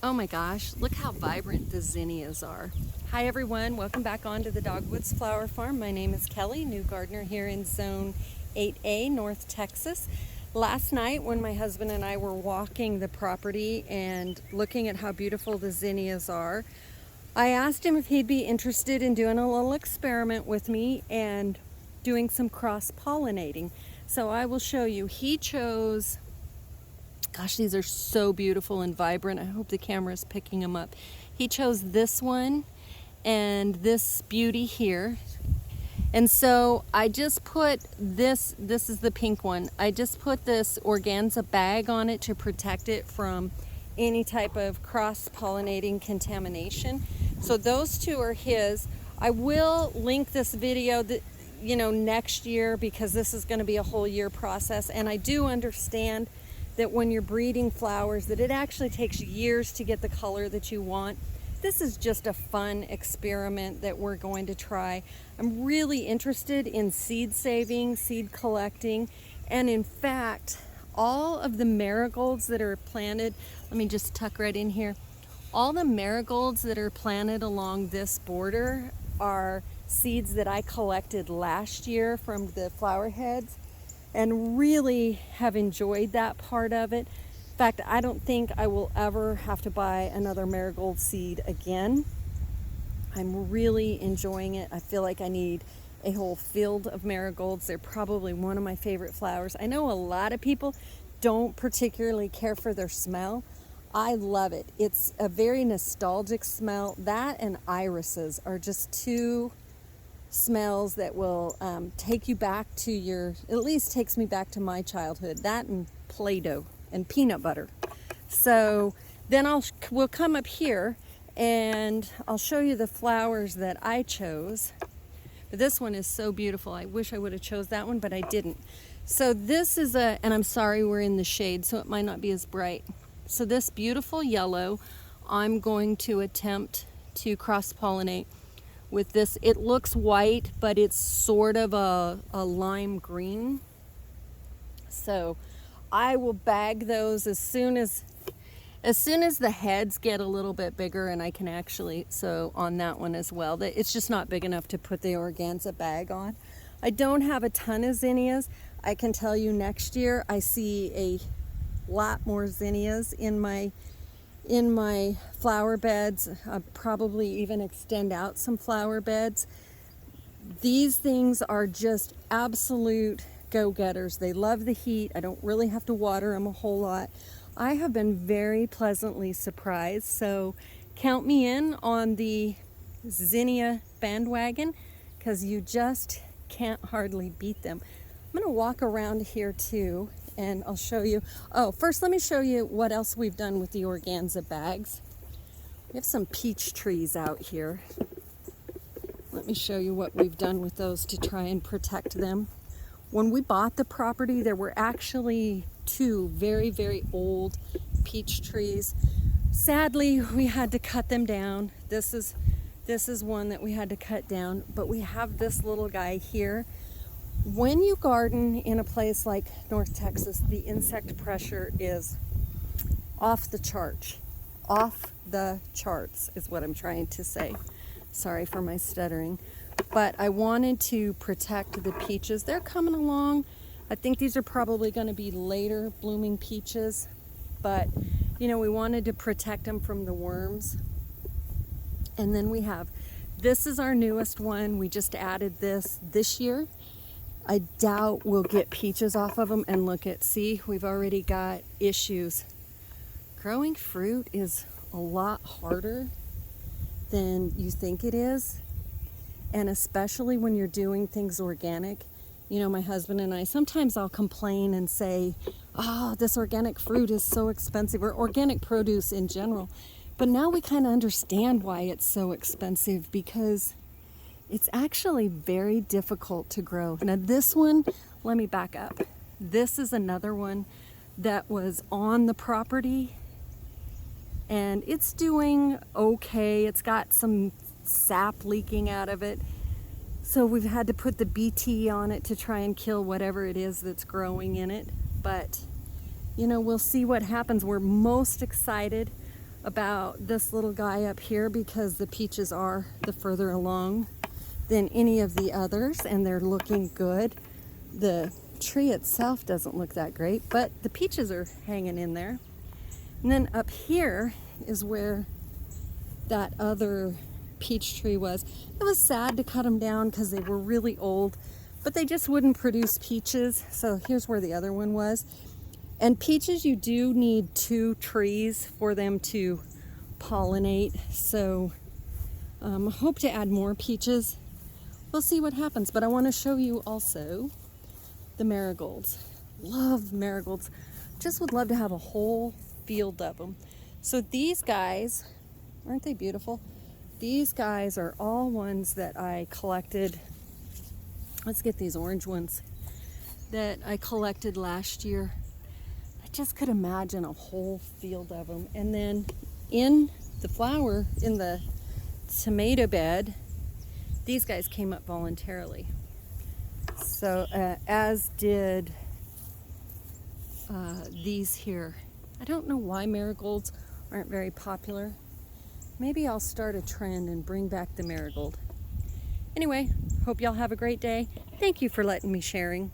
Oh my gosh, look how vibrant the zinnias are. Hi everyone, welcome back onto the Dogwoods Flower Farm. My name is Kelly, new gardener here in Zone 8A, North Texas. Last night when my husband and I were walking the property and looking at how beautiful the zinnias are, I asked him if he'd be interested in doing a little experiment with me and doing some cross-pollinating. So I will show you. He chose, gosh, these are so beautiful and vibrant. I hope the camera is picking them up. He chose this one and this beauty here. And so I just put this is the pink one. I just put this organza bag on it to protect it from any type of cross-pollinating contamination. So those two are his. I will link this video that, next year, because this is going to be a whole year process. And I do understand that when you're breeding flowers that it actually takes years to get the color that you want. This is just a fun experiment that we're going to try. I'm really interested in seed saving, seed collecting, and in fact, all of the marigolds that are planted, let me just tuck right in here. All the marigolds that are planted along this border are seeds that I collected last year from the flower heads, and really have enjoyed that part of it. In fact, I don't think I will ever have to buy another marigold seed again. I'm really enjoying it. I feel like I need a whole field of marigolds. They're probably one of my favorite flowers. I know a lot of people don't particularly care for their smell. I love it. It's a very nostalgic smell. That and irises are just two smells that will take you back to at least takes me back to my childhood. That and Play-Doh and peanut butter. So then we'll come up here and I'll show you the flowers that I chose. But this one is so beautiful. I wish I would have chose that one, but I didn't. So this is and I'm sorry we're in the shade, so it might not be as bright. So this beautiful yellow, I'm going to attempt to cross-pollinate with this. It looks white, but it's sort of a lime green. So I will bag those as soon as the heads get a little bit bigger, and I can actually, so on that one as well, it's just not big enough to put the organza bag on. I don't have a ton of zinnias. I can tell you next year I see a lot more zinnias in my flower beds. I'll probably even extend out some flower beds. These things are just absolute go-getters. They love the heat. I don't really have to water them a whole lot. I have been very pleasantly surprised. So count me in on the zinnia bandwagon, because you just can't hardly beat them. I'm going to walk around here too, and I'll show you. Oh, first let me show you what else we've done with the organza bags. We have some peach trees out here. Let me show you what we've done with those to try and protect them. When we bought the property, there were actually two very, very old peach trees. Sadly, we had to cut them down. This is one that we had to cut down, but we have this little guy here. When you garden in a place like North Texas, the insect pressure is off the charts. Off the charts is what I'm trying to say. Sorry for my stuttering. But I wanted to protect the peaches. They're coming along. I think these are probably going to be later blooming peaches. But, we wanted to protect them from the worms. And then this is our newest one. We just added this year. I doubt we'll get peaches off of them. And see, we've already got issues. Growing fruit is a lot harder than you think it is. And especially when you're doing things organic. My husband and I, sometimes I'll complain and say, oh, this organic fruit is so expensive, or organic produce in general. But now we kind of understand why it's so expensive, because it's actually very difficult to grow. Now this one, let me back up. This is another one that was on the property, and it's doing okay. It's got some sap leaking out of it. So we've had to put the BT on it to try and kill whatever it is that's growing in it. But, we'll see what happens. We're most excited about this little guy up here because the peaches are the further along than any of the others, and they're looking good. The tree itself doesn't look that great, but the peaches are hanging in there. And then up here is where that other peach tree was. It was sad to cut them down because they were really old, but they just wouldn't produce peaches. So here's where the other one was. And peaches, you do need 2 trees for them to pollinate. So I hope to add more peaches. We'll see what happens, but I want to show you also the marigolds. Love marigolds. Just would love to have a whole field of them. So these guys, aren't they beautiful? These guys are all ones that I collected. Let's get these orange ones that I collected last year. I just could imagine a whole field of them. And then in the flower, in the tomato bed, these guys came up voluntarily. So as did these here. I don't know why marigolds aren't very popular. Maybe I'll start a trend and bring back the marigold. Anyway, hope y'all have a great day. Thank you for letting me sharing.